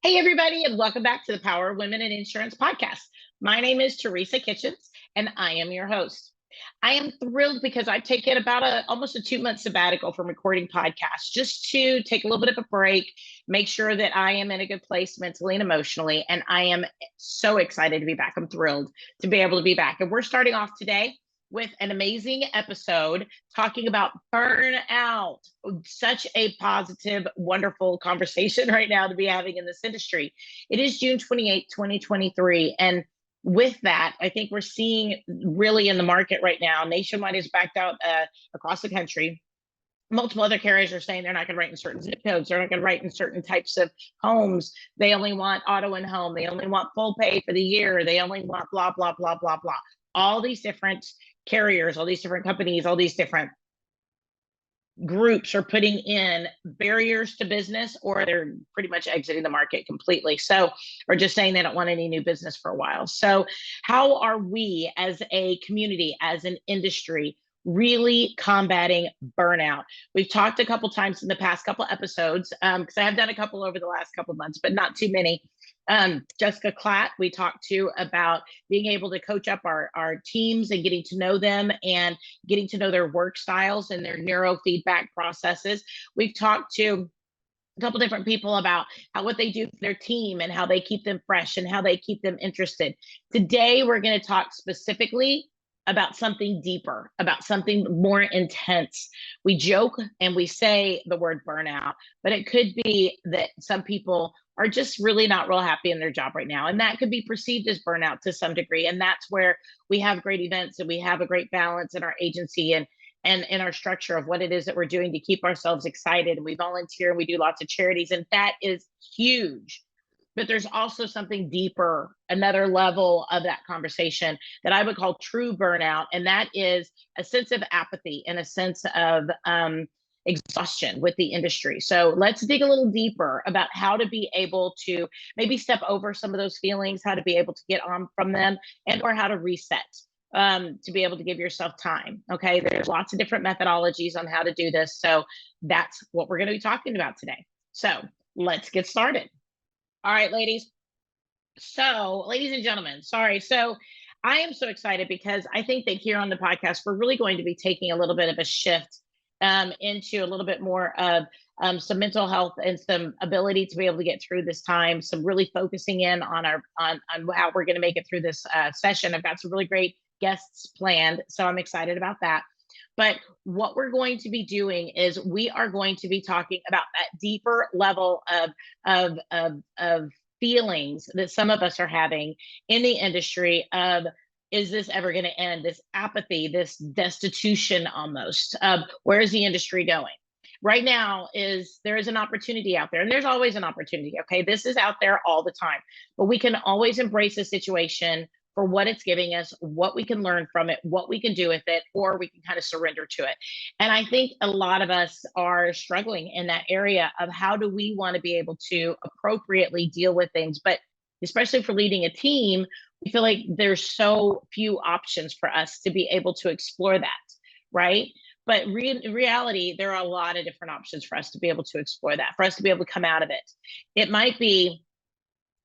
Hey, everybody, and welcome back to the Power of Women in Insurance podcast. My name is Teresa Kitchens, and I am your host. I am thrilled because I've taken about almost a 2 month sabbatical from recording podcasts just to take a little bit of a break, make sure that I am in a good place mentally and emotionally. And I am so excited to be back. I'm thrilled to be able to be back. And we're starting off today with an amazing episode talking about burnout. Such a positive, wonderful conversation right now to be having in this industry. It is June 28th, 2023. And with that, I think we're seeing really in the market right now, Nationwide is backed out across the country. Multiple other carriers are saying they're not going to write in certain zip codes. They're not going to write in certain types of homes. They only want auto and home. They only want full pay for the year. They only want blah, blah, blah, blah, blah. All these different carriers, all these different companies, all these different groups are putting in barriers to business, or they're pretty much exiting the market completely. So, or just saying they don't want any new business for a while. So, how are we as a community, as an industry, really combating burnout? We've talked a couple times in the past couple episodes, because I have done a couple over the last couple months, but not too many. Jessica Klatt, we talked to about being able to coach up our teams and getting to know them and getting to know their work styles and their neurofeedback processes. We've talked to a couple different people about what they do for their team and how they keep them fresh and how they keep them interested. Today, we're going to talk specifically about something deeper, about something more intense. We joke and we say the word burnout, but it could be that some people are just really not real happy in their job right now. And that could be perceived as burnout to some degree. And that's where we have great events and we have a great balance in our agency and in our structure of what it is that we're doing to keep ourselves excited. And we volunteer and we do lots of charities, and that is huge. But there's also something deeper, another level of that conversation that I would call true burnout. And that is a sense of apathy and a sense of exhaustion with the industry. So let's dig a little deeper about how to be able to maybe step over some of those feelings, how to be able to get on from them, and or how to reset to be able to give yourself time. Okay, there's lots of different methodologies on how to do this. So that's what we're going to be talking about today. So let's get started. All right, ladies. So, ladies and gentlemen, sorry. So, I am so excited because I think that here on the podcast, we're really going to be taking a little bit of a shift into a little bit more of some mental health and some ability to be able to get through this time. Some really focusing in on on how we're going to make it through this session. I've got some really great guests planned, so I'm excited about that. But what we're going to be doing is we are going to be talking about that deeper level of feelings that some of us are having in the industry of, is this ever going to end? This apathy, this destitution almost. Where is the industry going? Right now there is an opportunity out there, and there's always an opportunity. Okay, this is out there all the time, but we can always embrace a situation for what it's giving us, what we can learn from it, what we can do with it, or we can kind of surrender to it. And I think a lot of us are struggling in that area of how do we want to be able to appropriately deal with things. But especially for leading a team, we feel like there's so few options for us to be able to explore that, right? But in reality, there are a lot of different options for us to be able to explore that, for us to be able to come out of it. It might be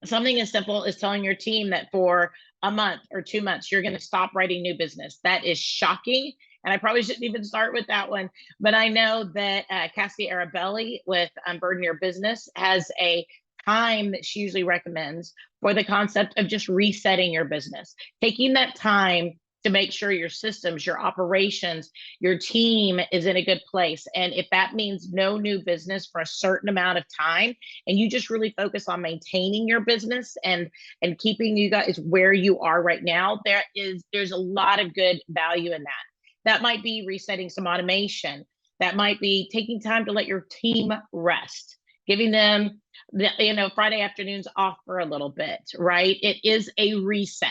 something as simple as telling your team that for a month or 2 months, you're going to stop writing new business. That is shocking. And I probably shouldn't even start with that one. But I know that Cassie Arabelli with Burden Your Business has a time that she usually recommends for the concept of just resetting your business, taking that time to make sure your systems, your operations, your team is in a good place. And if that means no new business for a certain amount of time, and you just really focus on maintaining your business and keeping you guys where you are right now, there's a lot of good value in that. That might be resetting some automation. That might be taking time to let your team rest, giving them Friday afternoons off for a little bit, right? It is a reset.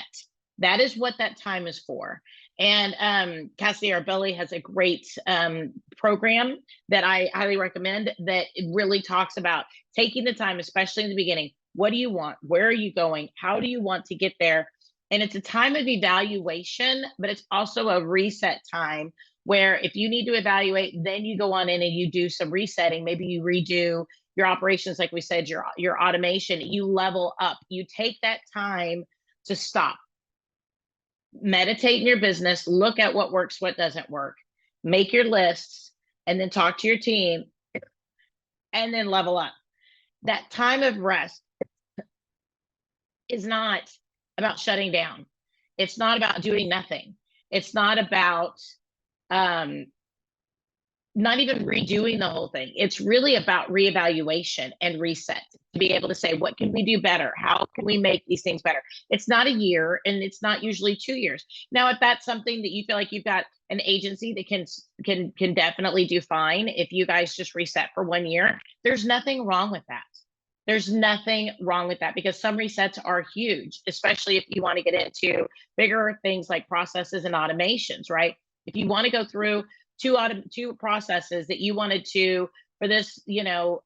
That is what that time is for. And Cassie Arbelli has a great program that I highly recommend, that it really talks about taking the time, especially in the beginning. What do you want? Where are you going? How do you want to get there? And it's a time of evaluation, but it's also a reset time where if you need to evaluate, then you go on in and you do some resetting. Maybe you redo your operations, like we said, your automation, you level up. You take that time to stop, meditate in your business, look at what works, what doesn't work, make your lists, and then talk to your team, and then level up. That time of rest is not about shutting down. It's not about doing nothing. It's not about um, not even redoing the whole thing. It's really about reevaluation and reset to be able to say, what can we do better? How can we make these things better? It's not a year, and it's not usually 2 years. Now, if that's something that you feel like you've got an agency that can definitely do fine, if you guys just reset for 1 year, there's nothing wrong with that. There's nothing wrong with that, because some resets are huge, especially if you want to get into bigger things like processes and automations, right? If you want to go through two processes that you wanted to, for this,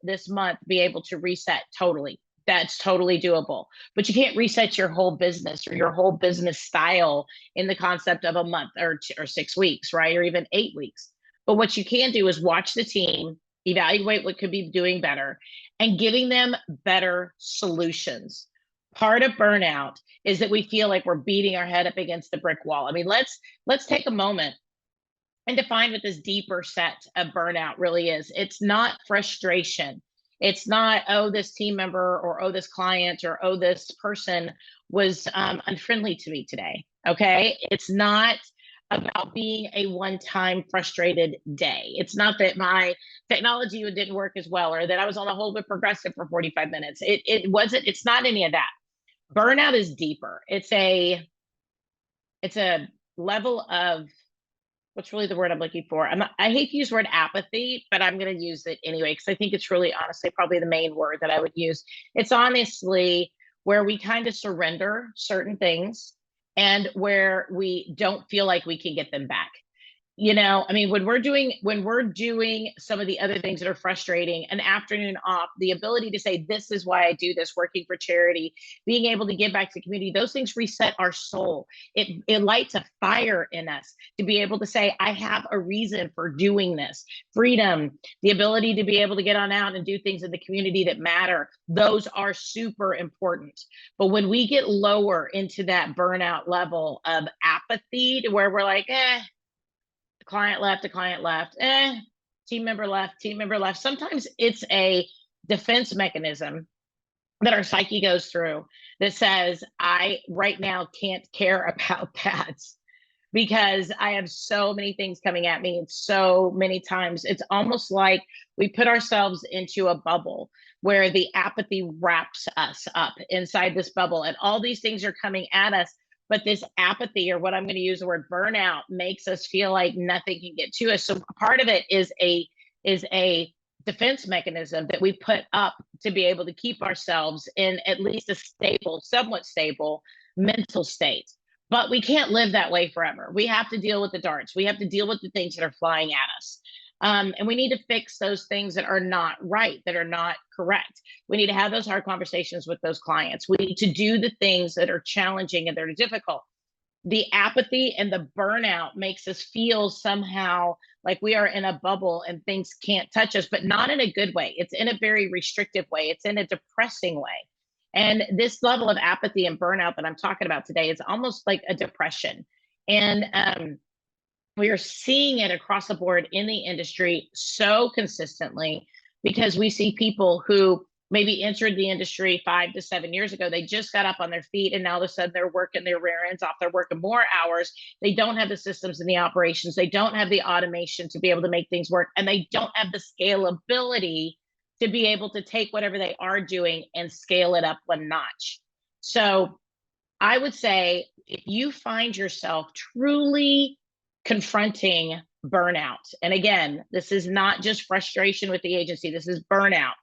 this month, be able to reset totally, that's totally doable. But you can't reset your whole business or your whole business style in the concept of a month or 6 weeks, right? Or even 8 weeks. But what you can do is watch the team, evaluate what could be doing better, and giving them better solutions. Part of burnout is that we feel like we're beating our head up against the brick wall. I mean, let's take a moment and define what this deeper set of burnout really is. It's not frustration. It's not, oh, this team member, or oh, this client, or oh, this person was unfriendly to me today. Okay. It's not about being a one-time frustrated day. It's not that my technology didn't work as well, or that I was on a hold with Progressive for 45 minutes. It wasn't, it's not any of that. Burnout is deeper. It's a level of, what's really the word I'm looking for? I hate to use the word apathy, but I'm going to use it anyway, because I think it's really, honestly, probably the main word that I would use. It's honestly where we kind of surrender certain things, and where we don't feel like we can get them back. I mean, when we're doing some of the other things that are frustrating, an afternoon off, the ability to say, this is why I do this, working for charity, being able to give back to the community, those things reset our soul. It lights a fire in us to be able to say, I have a reason for doing this. Freedom, the ability to be able to get on out and do things in the community that matter, those are super important. But when we get lower into that burnout level of apathy, to where we're like, client left, team member left. Sometimes it's a defense mechanism that our psyche goes through that says, I right now can't care about that, because I have so many things coming at me. And so many times it's almost like we put ourselves into a bubble where the apathy wraps us up inside this bubble, and all these things are coming at us. But this apathy, or what I'm going to use the word burnout, makes us feel like nothing can get to us. So part of it is a defense mechanism that we put up to be able to keep ourselves in at least a stable, somewhat stable mental state. But we can't live that way forever. We have to deal with the darts. We have to deal with the things that are flying at us. And we need to fix those things that are not right, that are not correct. We need to have those hard conversations with those clients. We need to do the things that are challenging and that are difficult. The apathy and the burnout makes us feel somehow like we are in a bubble and things can't touch us, but not in a good way. It's in a very restrictive way. It's in a depressing way. And this level of apathy and burnout that I'm talking about today is almost like a depression. And we are seeing it across the board in the industry so consistently, because we see people who maybe entered the industry 5 to 7 years ago. They just got up on their feet, and now all of a sudden they're working their rear ends off. They're working more hours. They don't have the systems and the operations. They don't have the automation to be able to make things work. And they don't have the scalability to be able to take whatever they are doing and scale it up one notch. So I would say, if you find yourself truly confronting burnout, and again, this is not just frustration with the agency, this is burnout.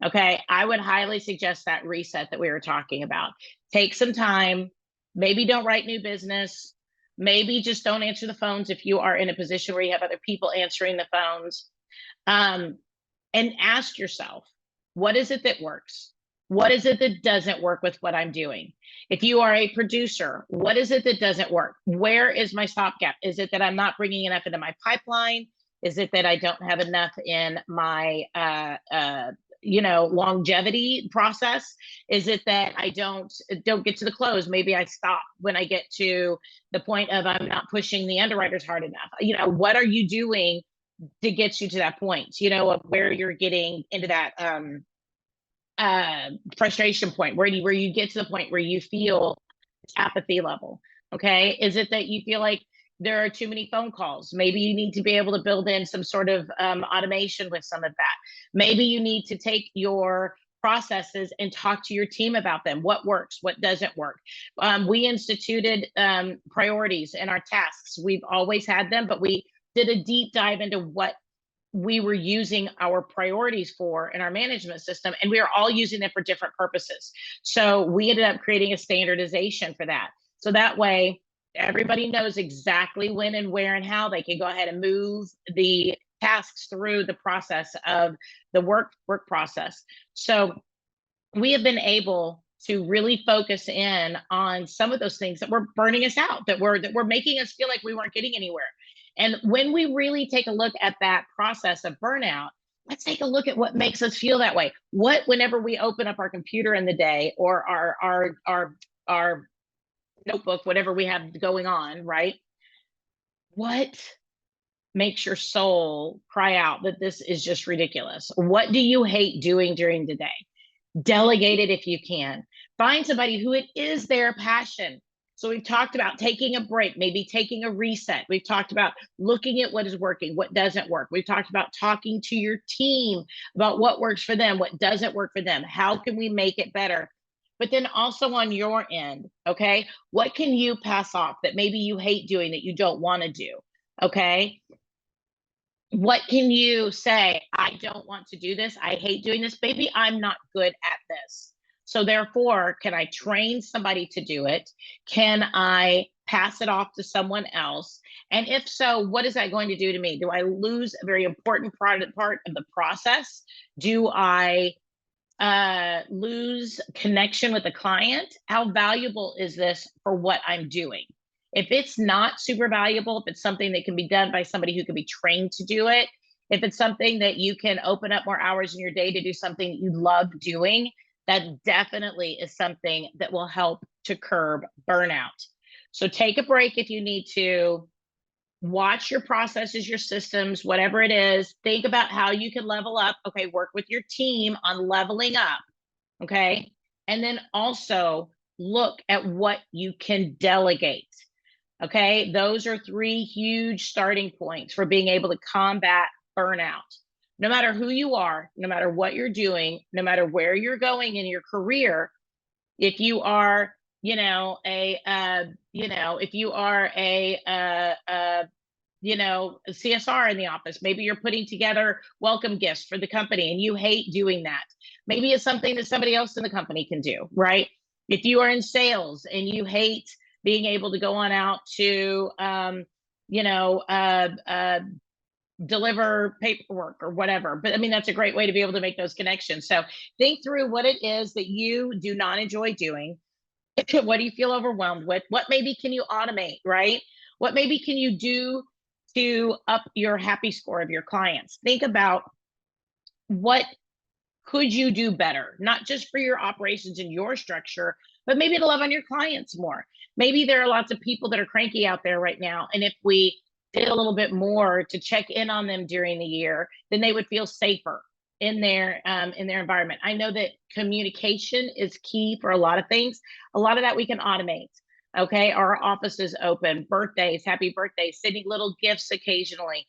Okay, I would highly suggest that reset that we were talking about. Take some time, maybe don't write new business, maybe just don't answer the phones if you are in a position where you have other people answering the phones. And ask yourself, what is it that works? What is it that doesn't work with what I'm doing? If you are a producer, what is it that doesn't work? Where is my stopgap? Is it that I'm not bringing enough into my pipeline? Is it that I don't have enough in my longevity process? Is it that I don't get to the close? Maybe I stop when I get to the point of I'm not pushing the underwriters hard enough. What are you doing to get you to that point, of where you're getting into that frustration point, where you get to the point where you feel apathy level? Okay. Is it that you feel like there are too many phone calls? Maybe you need to be able to build in some sort of automation with some of that. Maybe you need to take your processes and talk to your team about them. What works, what doesn't work. We instituted priorities in our tasks. We've always had them, but we did a deep dive into what we were using our priorities for in our management system, and we were all using them for different purposes. So we ended up creating a standardization for that. So that way, everybody knows exactly when and where and how they can go ahead and move the tasks through the process of the work process. So we have been able to really focus in on some of those things that were burning us out, that were making us feel like we weren't getting anywhere. And when we really take a look at that process of burnout, let's take a look at what makes us feel that way. Whenever we open up our computer in the day, or our notebook, whatever we have going on, right? What makes your soul cry out that this is just ridiculous? What do you hate doing during the day? Delegate it if you can. Find somebody who it is their passion. So we've talked about taking a break, maybe taking a reset. We've talked about looking at what is working, what doesn't work. We've talked about talking to your team about what works for them, what doesn't work for them. How can we make it better? But then also on your end, okay, what can you pass off that maybe you hate doing, that you don't want to do? Okay. What can you say? I don't want to do this. I hate doing this. Maybe I'm not good at this. So therefore, can I train somebody to do it? Can I pass it off to someone else? And if so, what is that going to do to me? Do I lose a very important part of the process? Do I lose connection with the client? How valuable is this for what I'm doing? If it's not super valuable, if it's something that can be done by somebody who can be trained to do it, if it's something that you can open up more hours in your day to do something you love doing, that definitely is something that will help to curb burnout. So take a break if you need to. Watch your processes, your systems, whatever it is. Think about how you can level up. Okay, work with your team on leveling up. Okay. And then also look at what you can delegate. Okay. Those are 3 huge starting points for being able to combat burnout. No matter who you are, no matter what you're doing, no matter where you're going in your career, if you are, if you are a CSR in the office, maybe you're putting together welcome gifts for the company and you hate doing that. Maybe it's something that somebody else in the company can do, right? If you are in sales and you hate being able to go on out to, deliver paperwork or whatever. But I mean, that's a great way to be able to make those connections. So think through what it is that you do not enjoy doing. What do you feel overwhelmed with? What maybe can you automate, right? What maybe can you do to up your happy score of your clients? Think about what could you do better, not just for your operations and your structure, but maybe to love on your clients more. Maybe there are lots of people that are cranky out there right now. And if we did a little bit more to check in on them during the year, then they would feel safer in their environment. I know that communication is key for a lot of things. A lot of that we can automate. Okay, our office is open. Birthdays, happy birthdays, sending little gifts occasionally,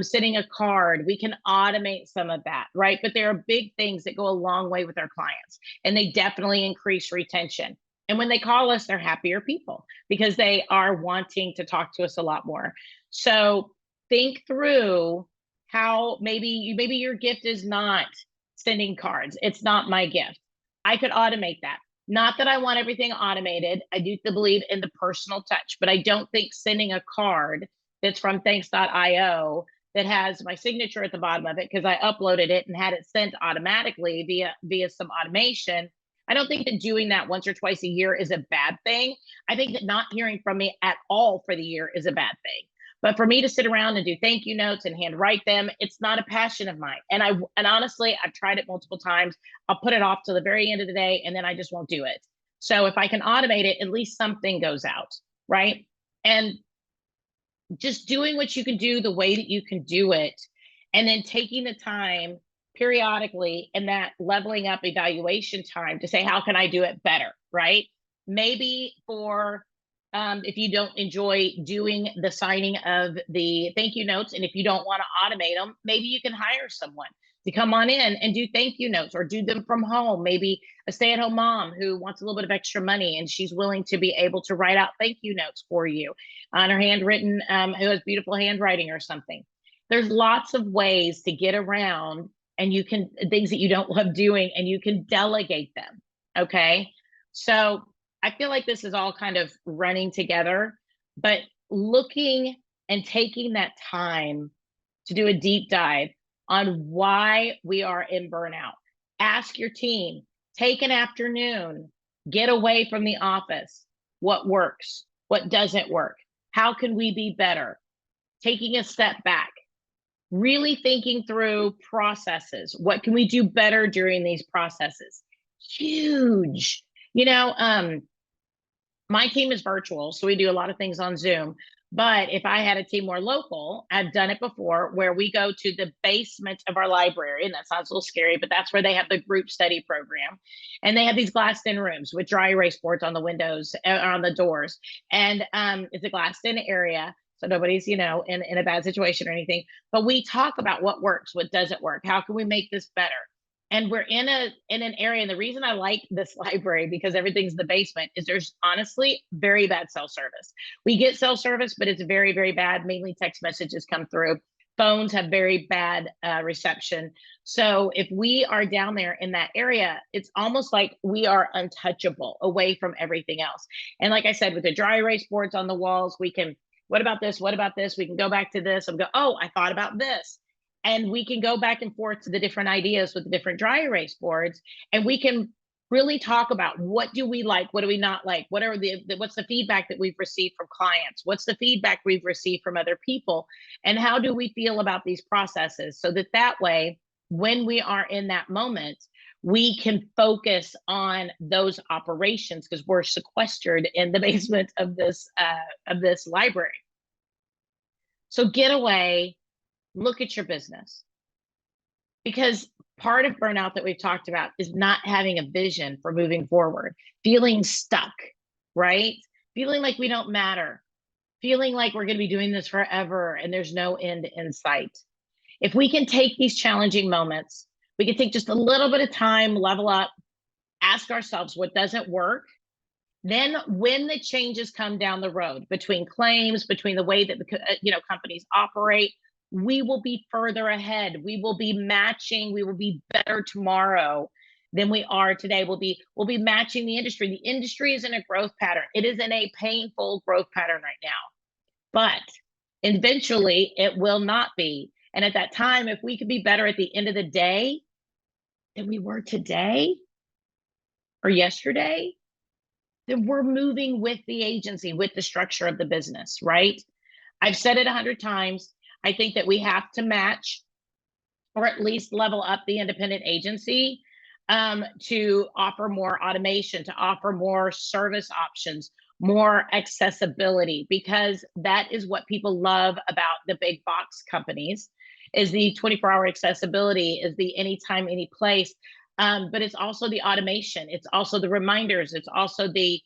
sending a card. We can automate some of that, right? But there are big things that go a long way with our clients, and they definitely increase retention. And when they call us, they're happier people because they are wanting to talk to us a lot more. So think through how maybe your gift is not sending cards. It's not my gift. I could automate that. Not that I want everything automated. I do believe in the personal touch, but I don't think sending a card that's from thanks.io that has my signature at the bottom of it because I uploaded it and had it sent automatically via some automation. I don't think that doing that once or twice a year is a bad thing. I think that not hearing from me at all for the year is a bad thing. But for me to sit around and do thank you notes and handwrite them, it's not a passion of mine. And honestly, I've tried it multiple times. I'll put it off to the very end of the day and then I just won't do it. So if I can automate it, at least something goes out, right? And just doing what you can do the way that you can do it, and then taking the time periodically in that leveling up evaluation time to say, how can I do it better, right? Maybe for if you don't enjoy doing the signing of the thank you notes, and if you don't want to automate them, maybe you can hire someone to come on in and do thank you notes, or do them from home. Maybe a stay-at-home mom who wants a little bit of extra money and she's willing to be able to write out thank you notes for you on her handwritten, who has beautiful handwriting or something. There's lots of ways to get around, and you can, things that you don't love doing, and you can delegate them. Okay. So I feel like this is all kind of running together, but looking and taking that time to do a deep dive on why we are in burnout. Ask your team, take an afternoon, get away from the office. What works? What doesn't work? How can we be better? Taking a step back, really thinking through processes. What can we do better during these processes? Huge. You know, my team is virtual, so we do a lot of things on Zoom. But if I had a team more local, I've done it before, where we go to the basement of our library, and that sounds a little scary, but that's where they have the group study program. And they have these glassed-in rooms with dry erase boards on the windows, on the doors. And it's a glassed-in area, so nobody's, you know, in a bad situation or anything. But we talk about what works, what doesn't work, how can we make this better? And we're in an area, and the reason I like this library, because everything's in the basement, is there's honestly very bad cell service. We get cell service, but it's very, very bad. Mainly text messages come through. Phones have very bad reception. So if we are down there in that area, it's almost like we are untouchable away from everything else. And like I said, with the dry erase boards on the walls, we can, what about this? What about this? We can go back to this and go, oh, I thought about this. And we can go back and forth to the different ideas with the different dry erase boards, and we can really talk about, what do we like, what do we not like, what are what's the feedback that we've received from clients, what's the feedback we've received from other people, and how do we feel about these processes, so that that way, when we are in that moment, we can focus on those operations, because we're sequestered in the basement of this library. So get away, look at your business, because part of burnout that we've talked about is not having a vision for moving forward, feeling stuck, right? Feeling like we don't matter, feeling like we're going to be doing this forever and there's no end in sight. If we can take these challenging moments, we can take just a little bit of time, level up, ask ourselves what doesn't work. Then when the changes come down the road, between claims, between the way that the companies operate, we will be further ahead. We will be matching, we will be better tomorrow than we are today. We'll be matching the industry. The industry is in a growth pattern. It is in a painful growth pattern right now, but eventually it will not be. And at that time, if we could be better at the end of the day than we were today or yesterday, then we're moving with the agency, with the structure of the business, right? I've said it 100 times. I think that we have to match, or at least level up, the independent agency to offer more automation, to offer more service options, more accessibility, because that is what people love about the big box companies, is the 24-hour accessibility, is the anytime, any place. But it's also the automation. It's also the reminders. It's also the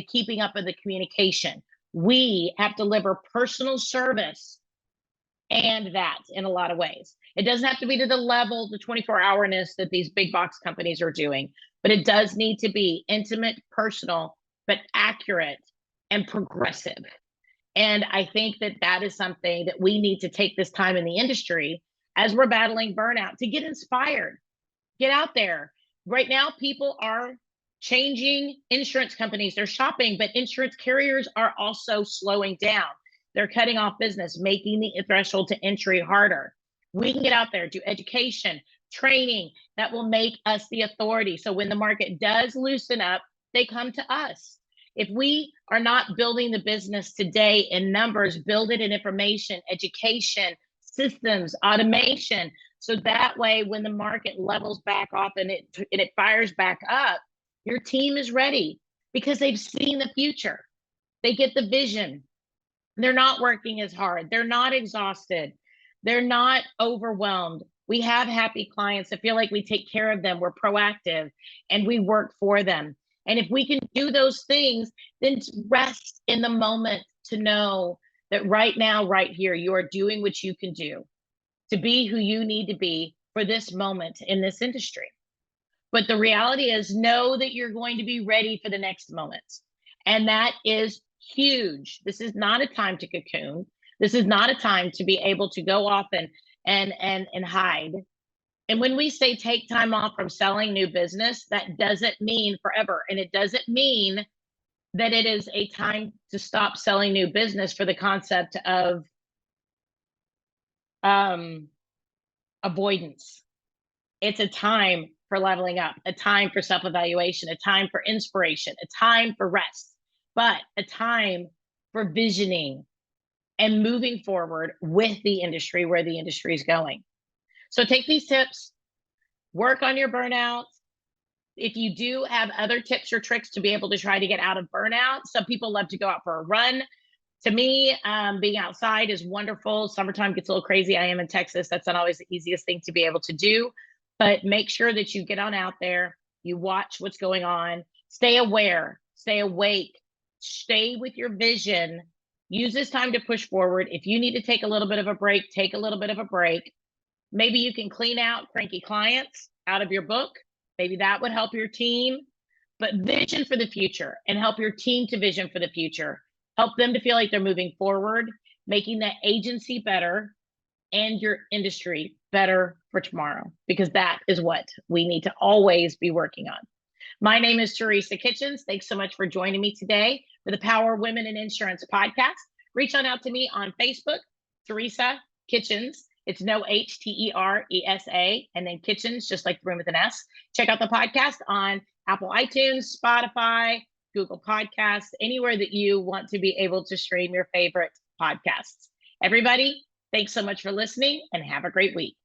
keeping up of the communication. We have to deliver personal service, and that in a lot of ways. It doesn't have to be to the level, the 24-hourness that these big box companies are doing, but it does need to be intimate, personal, but accurate and progressive. And I think that that is something that we need to take this time in the industry, as we're battling burnout, to get inspired. Get out there. Right now, people are changing insurance companies. They're shopping, but insurance carriers are also slowing down. They're cutting off business, making the threshold to entry harder. We can get out there, do education, training that will make us the authority. So when the market does loosen up, they come to us. If we are not building the business today in numbers, build it in information, education, systems, automation, so that way when the market levels back off and it fires back up, your team is ready because they've seen the future. They get the vision. They're not working as hard. They're not exhausted. They're not overwhelmed. We have happy clients that feel like we take care of them. We're proactive and we work for them. And if we can do those things, then rest in the moment to know that right now, right here, you are doing what you can do to be who you need to be for this moment in this industry. But the reality is, know that you're going to be ready for the next moment. And that is huge. This is not a time to cocoon. This is not a time to be able to go off and hide. And when we say take time off from selling new business, that doesn't mean forever. And it doesn't mean that it is a time to stop selling new business for the concept of avoidance. It's a time for leveling up, a time for self-evaluation, a time for inspiration, a time for rest, but a time for visioning and moving forward with the industry where the industry is going. So take these tips, work on your burnout. If you do have other tips or tricks to be able to try to get out of burnout, some people love to go out for a run. To me, being outside is wonderful. Summertime gets a little crazy. I am in Texas. That's not always the easiest thing to be able to do, but make sure that you get on out there, you watch what's going on, stay aware, stay awake, stay with your vision, use this time to push forward. If you need to take a little bit of a break, take a little bit of a break. Maybe you can clean out cranky clients out of your book. Maybe that would help your team, but vision for the future and help your team to vision for the future. Help them to feel like they're moving forward, making that agency better and your industry better for tomorrow, because that is what we need to always be working on. My name is Teresa Kitchens. Thanks so much for joining me today for the Power Women in Insurance podcast. Reach on out to me on Facebook, Teresa Kitchens. It's no H-T-E-R-E-S-A, and then Kitchens, just like the room with an S. Check out the podcast on Apple iTunes, Spotify, Google Podcasts, anywhere that you want to be able to stream your favorite podcasts. Everybody, thanks so much for listening and have a great week.